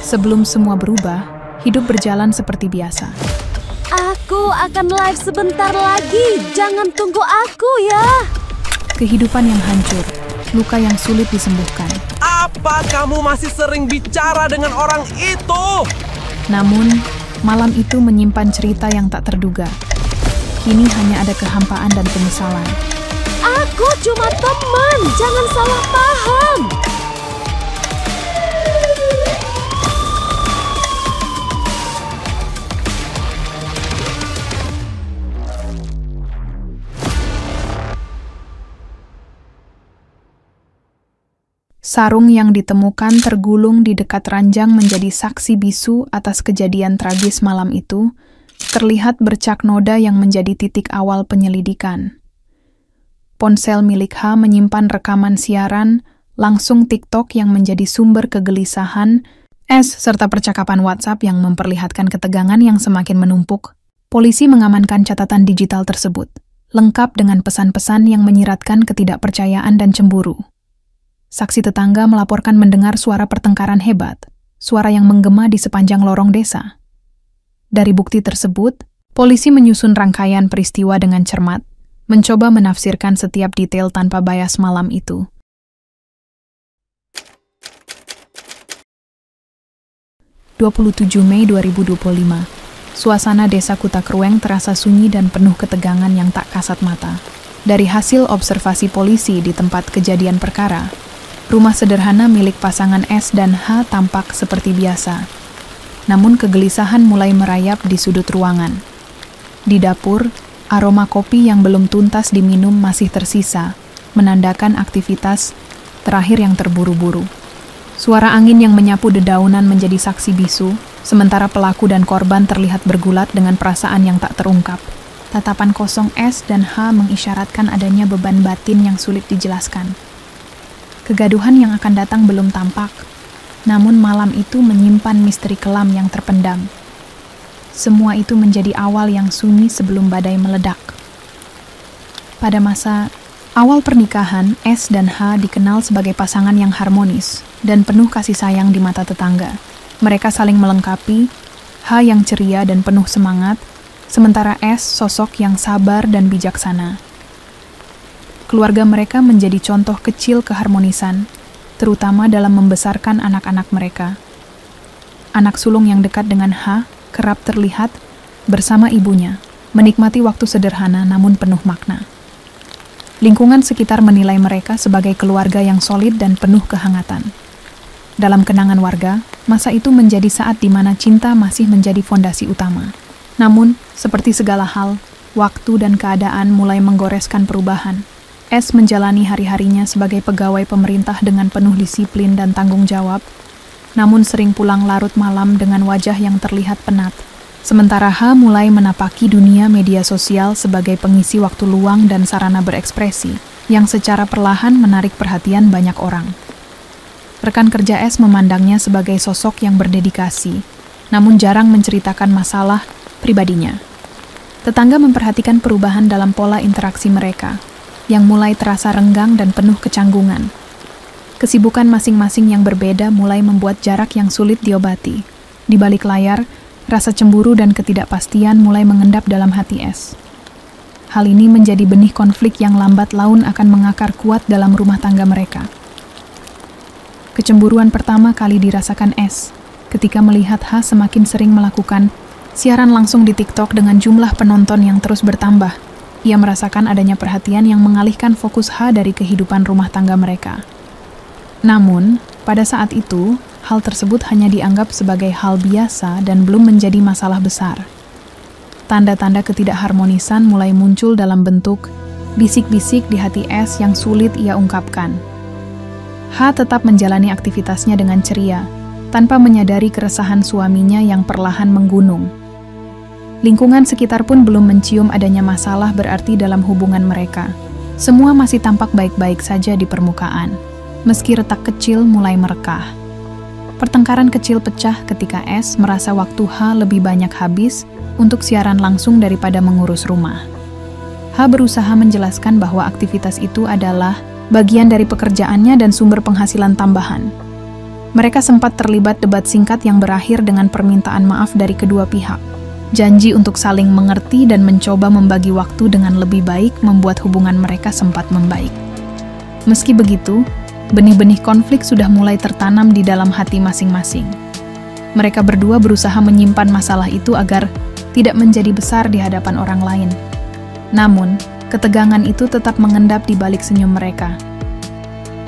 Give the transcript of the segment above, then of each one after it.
Sebelum semua berubah, hidup berjalan seperti biasa. Aku akan live sebentar lagi, jangan tunggu aku ya. Kehidupan yang hancur, luka yang sulit disembuhkan. Apa kamu masih sering bicara dengan orang itu? Namun, malam itu menyimpan cerita yang tak terduga. Kini hanya ada kehampaan dan penyesalan. Aku cuma teman, jangan salah paham. Sarung yang ditemukan tergulung di dekat ranjang menjadi saksi bisu atas kejadian tragis malam itu, terlihat bercak noda yang menjadi titik awal penyelidikan. Ponsel milik H menyimpan rekaman siaran, langsung TikTok yang menjadi sumber kegelisahan, S serta percakapan WhatsApp yang memperlihatkan ketegangan yang semakin menumpuk. Polisi mengamankan catatan digital tersebut, lengkap dengan pesan-pesan yang menyiratkan ketidakpercayaan dan cemburu. Saksi tetangga melaporkan mendengar suara pertengkaran hebat, suara yang menggema di sepanjang lorong desa. Dari bukti tersebut, polisi menyusun rangkaian peristiwa dengan cermat, mencoba menafsirkan setiap detail tanpa bias malam itu. (27 Mei 2025) Suasana desa Kutakrueng terasa sunyi dan penuh ketegangan yang tak kasat mata. Dari hasil observasi polisi di tempat kejadian perkara, rumah sederhana milik pasangan S dan H tampak seperti biasa. Namun kegelisahan mulai merayap di sudut ruangan. Di dapur, aroma kopi yang belum tuntas diminum masih tersisa, menandakan aktivitas terakhir yang terburu-buru. Suara angin yang menyapu dedaunan menjadi saksi bisu, sementara pelaku dan korban terlihat bergulat dengan perasaan yang tak terungkap. Tatapan kosong S dan H mengisyaratkan adanya beban batin yang sulit dijelaskan. Kegaduhan yang akan datang belum tampak, namun malam itu menyimpan misteri kelam yang terpendam. Semua itu menjadi awal yang sunyi sebelum badai meledak. Pada masa awal pernikahan, S dan H dikenal sebagai pasangan yang harmonis dan penuh kasih sayang di mata tetangga. Mereka saling melengkapi, H yang ceria dan penuh semangat, sementara S sosok yang sabar dan bijaksana. Keluarga mereka menjadi contoh kecil keharmonisan, terutama dalam membesarkan anak-anak mereka. Anak sulung yang dekat dengan H kerap terlihat bersama ibunya, menikmati waktu sederhana namun penuh makna. Lingkungan sekitar menilai mereka sebagai keluarga yang solid dan penuh kehangatan. Dalam kenangan warga, masa itu menjadi saat di mana cinta masih menjadi fondasi utama. Namun, seperti segala hal, waktu dan keadaan mulai menggoreskan perubahan. S menjalani hari-harinya sebagai pegawai pemerintah dengan penuh disiplin dan tanggung jawab, namun sering pulang larut malam dengan wajah yang terlihat penat. Sementara H mulai menapaki dunia media sosial sebagai pengisi waktu luang dan sarana berekspresi, yang secara perlahan menarik perhatian banyak orang. Rekan kerja S memandangnya sebagai sosok yang berdedikasi, namun jarang menceritakan masalah pribadinya. Tetangga memperhatikan perubahan dalam pola interaksi mereka, yang mulai terasa renggang dan penuh kecanggungan. Kesibukan masing-masing yang berbeda mulai membuat jarak yang sulit diobati. Di balik layar, rasa cemburu dan ketidakpastian mulai mengendap dalam hati S. Hal ini menjadi benih konflik yang lambat laun akan mengakar kuat dalam rumah tangga mereka. Kecemburuan pertama kali dirasakan S, ketika melihat H semakin sering melakukan siaran langsung di TikTok dengan jumlah penonton yang terus bertambah. Ia merasakan adanya perhatian yang mengalihkan fokus H dari kehidupan rumah tangga mereka. Namun, pada saat itu, hal tersebut hanya dianggap sebagai hal biasa dan belum menjadi masalah besar. Tanda-tanda ketidakharmonisan mulai muncul dalam bentuk bisik-bisik di hati S yang sulit ia ungkapkan. H tetap menjalani aktivitasnya dengan ceria, tanpa menyadari keresahan suaminya yang perlahan menggunung. Lingkungan sekitar pun belum mencium adanya masalah berarti dalam hubungan mereka. Semua masih tampak baik-baik saja di permukaan, meski retak kecil mulai merekah. Pertengkaran kecil pecah ketika S merasa waktu H lebih banyak habis untuk siaran langsung daripada mengurus rumah. H berusaha menjelaskan bahwa aktivitas itu adalah bagian dari pekerjaannya dan sumber penghasilan tambahan. Mereka sempat terlibat debat singkat yang berakhir dengan permintaan maaf dari kedua pihak. Janji untuk saling mengerti dan mencoba membagi waktu dengan lebih baik membuat hubungan mereka sempat membaik. Meski begitu, benih-benih konflik sudah mulai tertanam di dalam hati masing-masing. Mereka berdua berusaha menyimpan masalah itu agar tidak menjadi besar di hadapan orang lain. Namun, ketegangan itu tetap mengendap di balik senyum mereka.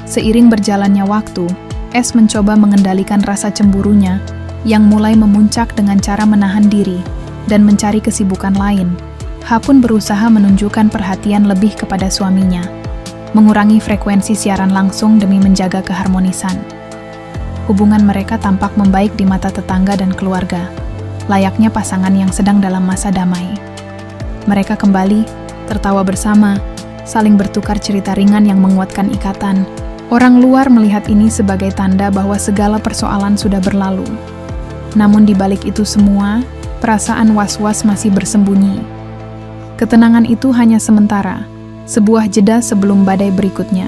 Seiring berjalannya waktu, S mencoba mengendalikan rasa cemburunya yang mulai memuncak dengan cara menahan diri dan mencari kesibukan lain. H pun berusaha menunjukkan perhatian lebih kepada suaminya, mengurangi frekuensi siaran langsung demi menjaga keharmonisan. Hubungan mereka tampak membaik di mata tetangga dan keluarga, layaknya pasangan yang sedang dalam masa damai. Mereka kembali, tertawa bersama, saling bertukar cerita ringan yang menguatkan ikatan. Orang luar melihat ini sebagai tanda bahwa segala persoalan sudah berlalu. Namun di balik itu semua, perasaan was-was masih bersembunyi. Ketenangan itu hanya sementara, sebuah jeda sebelum badai berikutnya.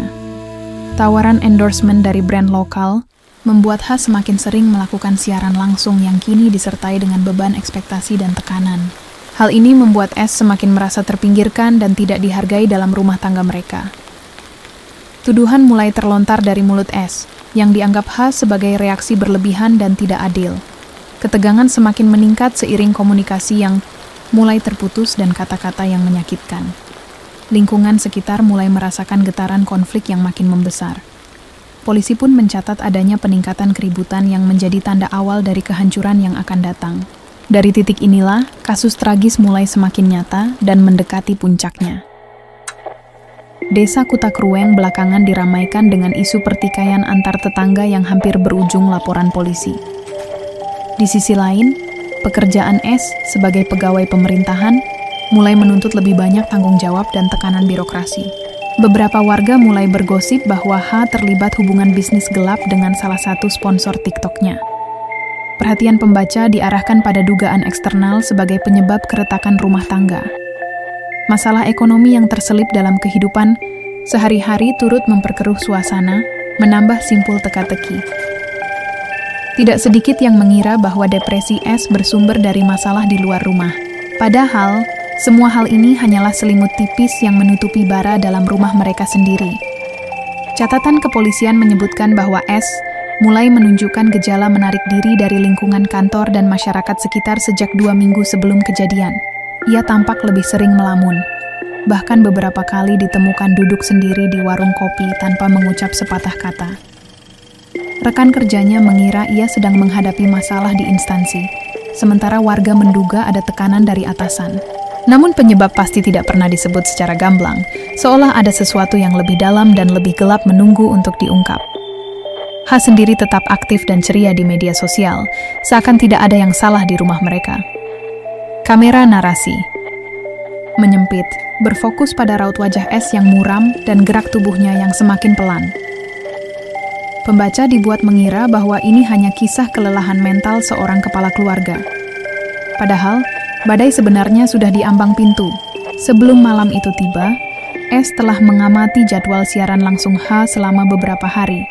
Tawaran endorsement dari brand lokal membuat H semakin sering melakukan siaran langsung yang kini disertai dengan beban ekspektasi dan tekanan. Hal ini membuat S semakin merasa terpinggirkan dan tidak dihargai dalam rumah tangga mereka. Tuduhan mulai terlontar dari mulut S, yang dianggap H sebagai reaksi berlebihan dan tidak adil. Ketegangan semakin meningkat seiring komunikasi yang mulai terputus dan kata-kata yang menyakitkan. Lingkungan sekitar mulai merasakan getaran konflik yang makin membesar. Polisi pun mencatat adanya peningkatan keributan yang menjadi tanda awal dari kehancuran yang akan datang. Dari titik inilah, kasus tragis mulai semakin nyata dan mendekati puncaknya. Desa Kutakrueng belakangan diramaikan dengan isu pertikaian antar tetangga yang hampir berujung laporan polisi. Di sisi lain, pekerjaan S sebagai pegawai pemerintahan mulai menuntut lebih banyak tanggung jawab dan tekanan birokrasi. Beberapa warga mulai bergosip bahwa H terlibat hubungan bisnis gelap dengan salah satu sponsor TikTok-nya. Perhatian pembaca diarahkan pada dugaan eksternal sebagai penyebab keretakan rumah tangga. Masalah ekonomi yang terselip dalam kehidupan sehari-hari turut memperkeruh suasana, menambah simpul teka-teki. Tidak sedikit yang mengira bahwa depresi S bersumber dari masalah di luar rumah. Padahal, semua hal ini hanyalah selimut tipis yang menutupi bara dalam rumah mereka sendiri. Catatan kepolisian menyebutkan bahwa S mulai menunjukkan gejala menarik diri dari lingkungan kantor dan masyarakat sekitar sejak 2 minggu sebelum kejadian. Ia tampak lebih sering melamun. Bahkan beberapa kali ditemukan duduk sendiri di warung kopi tanpa mengucap sepatah kata. Rekan kerjanya mengira ia sedang menghadapi masalah di instansi, sementara warga menduga ada tekanan dari atasan. Namun penyebab pasti tidak pernah disebut secara gamblang, seolah ada sesuatu yang lebih dalam dan lebih gelap menunggu untuk diungkap. H sendiri tetap aktif dan ceria di media sosial, seakan tidak ada yang salah di rumah mereka. Kamera narasi menyempit, berfokus pada raut wajah S yang muram dan gerak tubuhnya yang semakin pelan. Pembaca dibuat mengira bahwa ini hanya kisah kelelahan mental seorang kepala keluarga. Padahal, badai sebenarnya sudah di ambang pintu. Sebelum malam itu tiba, S telah mengamati jadwal siaran langsung H selama beberapa hari,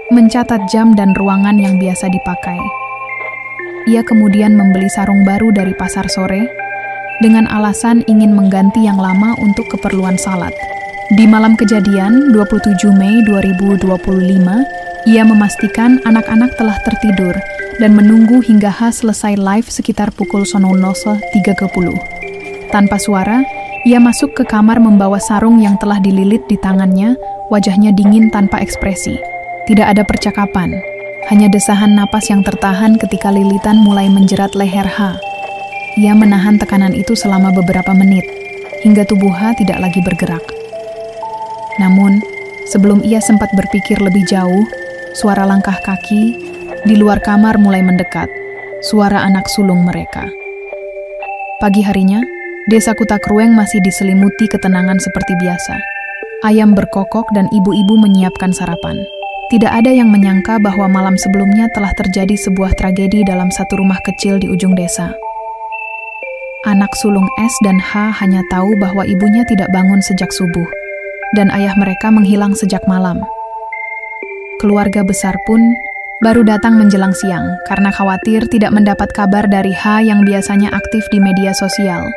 mencatat jam dan ruangan yang biasa dipakai. Ia kemudian membeli sarung baru dari pasar sore, dengan alasan ingin mengganti yang lama untuk keperluan salat. Di malam kejadian, 27 Mei 2025, ia memastikan anak-anak telah tertidur dan menunggu hingga H selesai live sekitar pukul 00.30. Tanpa suara, ia masuk ke kamar membawa sarung yang telah dililit di tangannya, wajahnya dingin tanpa ekspresi. Tidak ada percakapan, hanya desahan napas yang tertahan ketika lilitan mulai menjerat leher H. Ia menahan tekanan itu selama beberapa menit, hingga tubuh H tidak lagi bergerak. Namun, sebelum ia sempat berpikir lebih jauh, suara langkah kaki di luar kamar mulai mendekat, suara anak sulung mereka. Pagi harinya, desa Kutakrueng masih diselimuti ketenangan seperti biasa. Ayam berkokok dan ibu-ibu menyiapkan sarapan. Tidak ada yang menyangka bahwa malam sebelumnya telah terjadi sebuah tragedi dalam satu rumah kecil di ujung desa. Anak sulung S dan H hanya tahu bahwa ibunya tidak bangun sejak subuh, dan ayah mereka menghilang sejak malam. Keluarga besar pun baru datang menjelang siang karena khawatir tidak mendapat kabar dari H yang biasanya aktif di media sosial.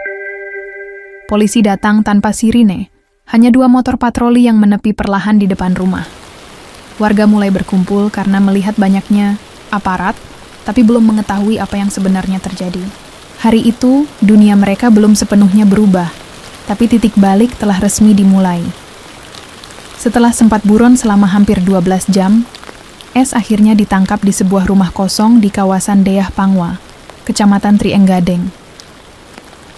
Polisi datang tanpa sirine, hanya 2 motor patroli yang menepi perlahan di depan rumah. Warga mulai berkumpul karena melihat banyaknya aparat, tapi belum mengetahui apa yang sebenarnya terjadi. Hari itu, dunia mereka belum sepenuhnya berubah, tapi titik balik telah resmi dimulai. Setelah sempat buron selama hampir 12 jam, S akhirnya ditangkap di sebuah rumah kosong di kawasan Deah Pangwa, Kecamatan Trienggading.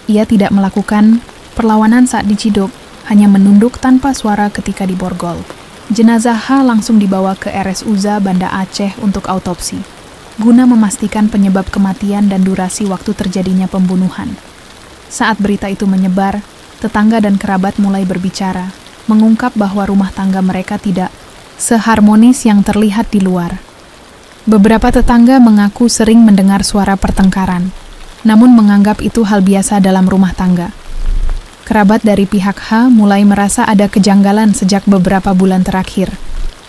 Ia tidak melakukan perlawanan saat diciduk, hanya menunduk tanpa suara ketika diborgol. Jenazah H langsung dibawa ke RSUZA Banda Aceh untuk autopsi, guna memastikan penyebab kematian dan durasi waktu terjadinya pembunuhan. Saat berita itu menyebar, tetangga dan kerabat mulai berbicara, mengungkap bahwa rumah tangga mereka tidak seharmonis yang terlihat di luar. Beberapa tetangga mengaku sering mendengar suara pertengkaran, namun menganggap itu hal biasa dalam rumah tangga. Kerabat dari pihak H mulai merasa ada kejanggalan sejak beberapa bulan terakhir,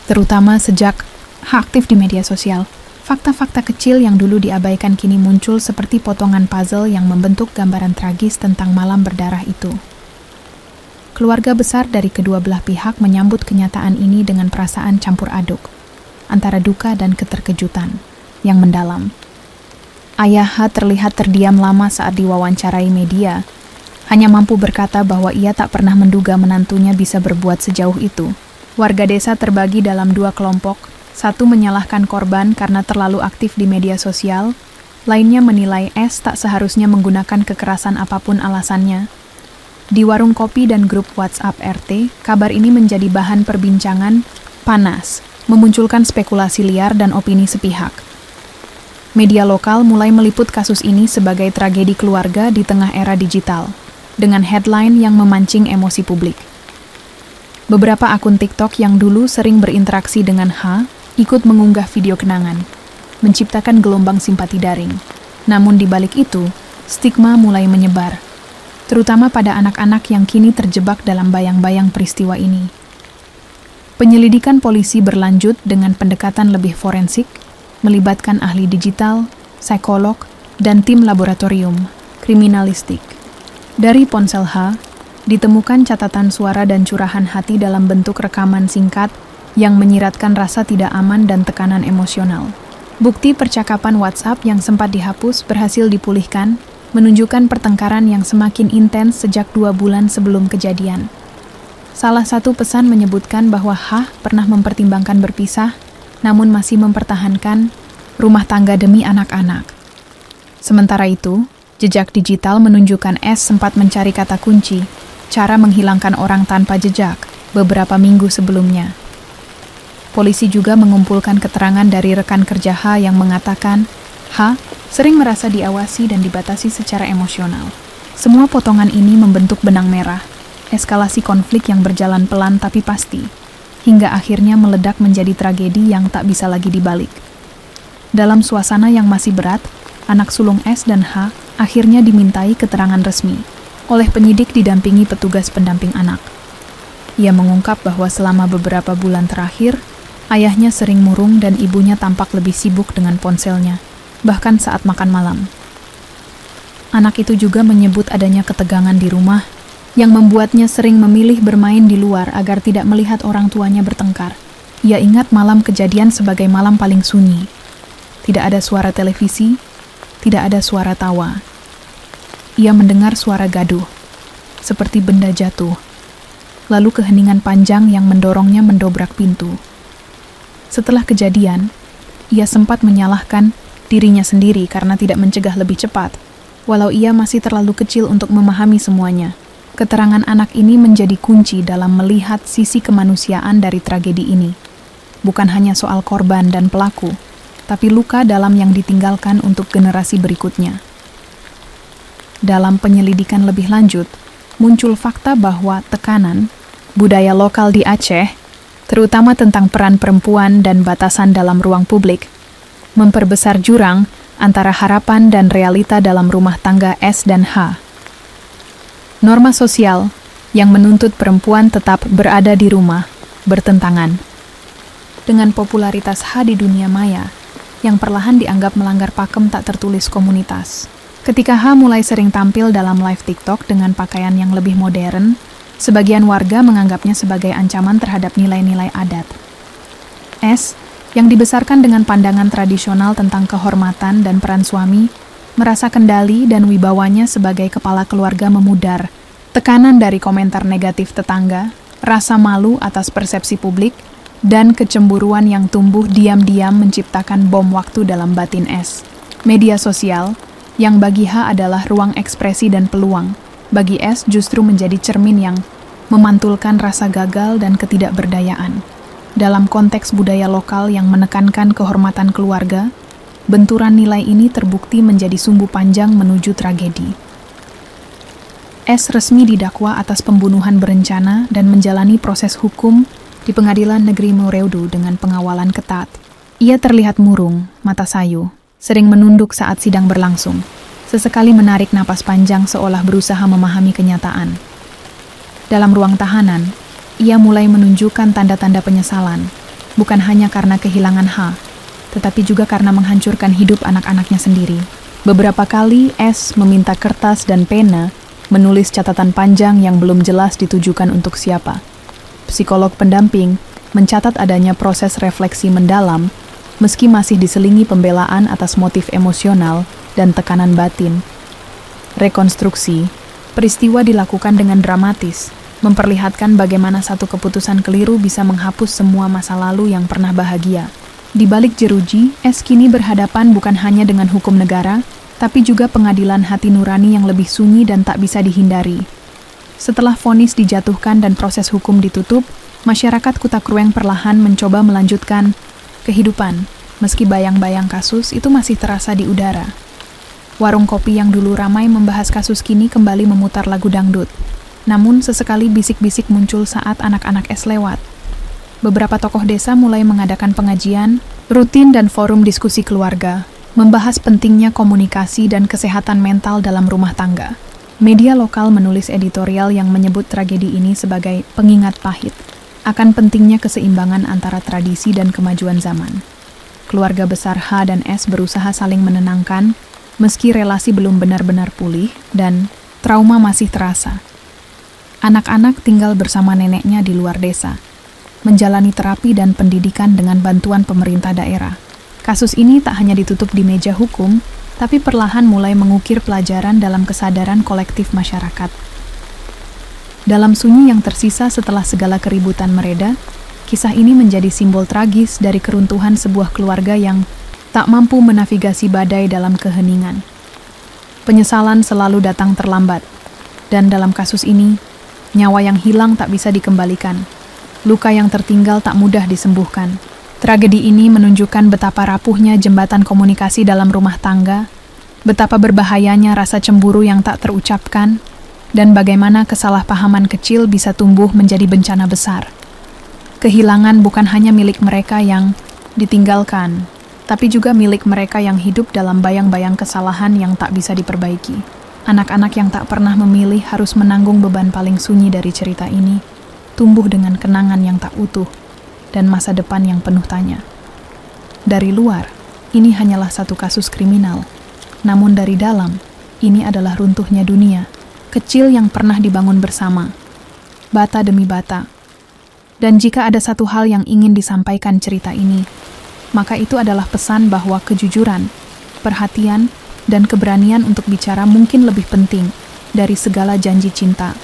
terutama sejak H aktif di media sosial. Fakta-fakta kecil yang dulu diabaikan kini muncul seperti potongan puzzle yang membentuk gambaran tragis tentang malam berdarah itu. Keluarga besar dari kedua belah pihak menyambut kenyataan ini dengan perasaan campur aduk, antara duka dan keterkejutan yang mendalam. Ayah H terlihat terdiam lama saat diwawancarai media, hanya mampu berkata bahwa ia tak pernah menduga menantunya bisa berbuat sejauh itu. Warga desa terbagi dalam 2 kelompok, satu menyalahkan korban karena terlalu aktif di media sosial, lainnya menilai S tak seharusnya menggunakan kekerasan apapun alasannya. Di warung kopi dan grup WhatsApp RT, kabar ini menjadi bahan perbincangan panas, memunculkan spekulasi liar dan opini sepihak. Media lokal mulai meliput kasus ini sebagai tragedi keluarga di tengah era digital, dengan headline yang memancing emosi publik. Beberapa akun TikTok yang dulu sering berinteraksi dengan H ikut mengunggah video kenangan, menciptakan gelombang simpati daring. Namun di balik itu, stigma mulai menyebar, terutama pada anak-anak yang kini terjebak dalam bayang-bayang peristiwa ini. Penyelidikan polisi berlanjut dengan pendekatan lebih forensik, melibatkan ahli digital, psikolog, dan tim laboratorium kriminalistik. Dari ponsel H, ditemukan catatan suara dan curahan hati dalam bentuk rekaman singkat yang menyiratkan rasa tidak aman dan tekanan emosional. Bukti percakapan WhatsApp yang sempat dihapus berhasil dipulihkan, menunjukkan pertengkaran yang semakin intens sejak 2 bulan sebelum kejadian. Salah satu pesan menyebutkan bahwa H pernah mempertimbangkan berpisah, namun masih mempertahankan rumah tangga demi anak-anak. Sementara itu, jejak digital menunjukkan S sempat mencari kata kunci, cara menghilangkan orang tanpa jejak, beberapa minggu sebelumnya. Polisi juga mengumpulkan keterangan dari rekan kerja H yang mengatakan, H sering merasa diawasi dan dibatasi secara emosional. Semua potongan ini membentuk benang merah, eskalasi konflik yang berjalan pelan tapi pasti, hingga akhirnya meledak menjadi tragedi yang tak bisa lagi dibalik. Dalam suasana yang masih berat, anak sulung S dan H akhirnya dimintai keterangan resmi oleh penyidik didampingi petugas pendamping anak. Ia mengungkap bahwa selama beberapa bulan terakhir, ayahnya sering murung dan ibunya tampak lebih sibuk dengan ponselnya, bahkan saat makan malam. Anak itu juga menyebut adanya ketegangan di rumah yang membuatnya sering memilih bermain di luar agar tidak melihat orang tuanya bertengkar. Ia ingat malam kejadian sebagai malam paling sunyi. Tidak ada suara televisi, tidak ada suara tawa. Ia mendengar suara gaduh, seperti benda jatuh, lalu keheningan panjang yang mendorongnya mendobrak pintu. Setelah kejadian, ia sempat menyalahkan dirinya sendiri karena tidak mencegah lebih cepat, walau ia masih terlalu kecil untuk memahami semuanya. Keterangan anak ini menjadi kunci dalam melihat sisi kemanusiaan dari tragedi ini. Bukan hanya soal korban dan pelaku, tapi luka dalam yang ditinggalkan untuk generasi berikutnya. Dalam penyelidikan lebih lanjut, muncul fakta bahwa tekanan budaya lokal di Aceh, terutama tentang peran perempuan dan batasan dalam ruang publik, memperbesar jurang antara harapan dan realita dalam rumah tangga S dan H. Norma sosial yang menuntut perempuan tetap berada di rumah bertentangan dengan popularitas H di dunia maya yang perlahan dianggap melanggar pakem tak tertulis komunitas. Ketika H mulai sering tampil dalam live TikTok dengan pakaian yang lebih modern, sebagian warga menganggapnya sebagai ancaman terhadap nilai-nilai adat. S, yang dibesarkan dengan pandangan tradisional tentang kehormatan dan peran suami, merasa kendali dan wibawanya sebagai kepala keluarga memudar. Tekanan dari komentar negatif tetangga, rasa malu atas persepsi publik, dan kecemburuan yang tumbuh diam-diam menciptakan bom waktu dalam batin S. Media sosial, yang bagi H adalah ruang ekspresi dan peluang, bagi S justru menjadi cermin yang memantulkan rasa gagal dan ketidakberdayaan. Dalam konteks budaya lokal yang menekankan kehormatan keluarga, benturan nilai ini terbukti menjadi sumbu panjang menuju tragedi. S resmi didakwa atas pembunuhan berencana dan menjalani proses hukum di Pengadilan Negeri Moreudu dengan pengawalan ketat. Ia terlihat murung, mata sayu, sering menunduk saat sidang berlangsung. Sesekali menarik napas panjang seolah berusaha memahami kenyataan. Dalam ruang tahanan, ia mulai menunjukkan tanda-tanda penyesalan, bukan hanya karena kehilangan H, tetapi juga karena menghancurkan hidup anak-anaknya sendiri. Beberapa kali S meminta kertas dan pena menulis catatan panjang yang belum jelas ditujukan untuk siapa. Psikolog pendamping mencatat adanya proses refleksi mendalam, meski masih diselingi pembelaan atas motif emosional dan tekanan batin. Rekonstruksi, peristiwa dilakukan dengan dramatis, memperlihatkan bagaimana satu keputusan keliru bisa menghapus semua masa lalu yang pernah bahagia. Di balik jeruji, S kini berhadapan bukan hanya dengan hukum negara, tapi juga pengadilan hati nurani yang lebih sunyi dan tak bisa dihindari. Setelah vonis dijatuhkan dan proses hukum ditutup, masyarakat Kutacrueng perlahan mencoba melanjutkan kehidupan, meski bayang-bayang kasus itu masih terasa di udara. Warung kopi yang dulu ramai membahas kasus kini kembali memutar lagu dangdut. Namun sesekali bisik-bisik muncul saat anak-anak S lewat. Beberapa tokoh desa mulai mengadakan pengajian, rutin dan forum diskusi keluarga, membahas pentingnya komunikasi dan kesehatan mental dalam rumah tangga. Media lokal menulis editorial yang menyebut tragedi ini sebagai pengingat pahit akan pentingnya keseimbangan antara tradisi dan kemajuan zaman. Keluarga besar H dan S berusaha saling menenangkan, meski relasi belum benar-benar pulih dan trauma masih terasa. Anak-anak tinggal bersama neneknya di luar desa, menjalani terapi dan pendidikan dengan bantuan pemerintah daerah. Kasus ini tak hanya ditutup di meja hukum, tapi perlahan mulai mengukir pelajaran dalam kesadaran kolektif masyarakat. Dalam sunyi yang tersisa setelah segala keributan mereda, kisah ini menjadi simbol tragis dari keruntuhan sebuah keluarga yang tak mampu menavigasi badai dalam keheningan. Penyesalan selalu datang terlambat, dan dalam kasus ini, nyawa yang hilang tak bisa dikembalikan. Luka yang tertinggal tak mudah disembuhkan. Tragedi ini menunjukkan betapa rapuhnya jembatan komunikasi dalam rumah tangga, betapa berbahayanya rasa cemburu yang tak terucapkan, dan bagaimana kesalahpahaman kecil bisa tumbuh menjadi bencana besar. Kehilangan bukan hanya milik mereka yang ditinggalkan, tapi juga milik mereka yang hidup dalam bayang-bayang kesalahan yang tak bisa diperbaiki. Anak-anak yang tak pernah memilih harus menanggung beban paling sunyi dari cerita ini, tumbuh dengan kenangan yang tak utuh, dan masa depan yang penuh tanya. Dari luar, ini hanyalah satu kasus kriminal. Namun dari dalam, ini adalah runtuhnya dunia, kecil yang pernah dibangun bersama, bata demi bata. Dan jika ada satu hal yang ingin disampaikan cerita ini, maka itu adalah pesan bahwa kejujuran, perhatian, dan keberanian untuk bicara mungkin lebih penting dari segala janji cinta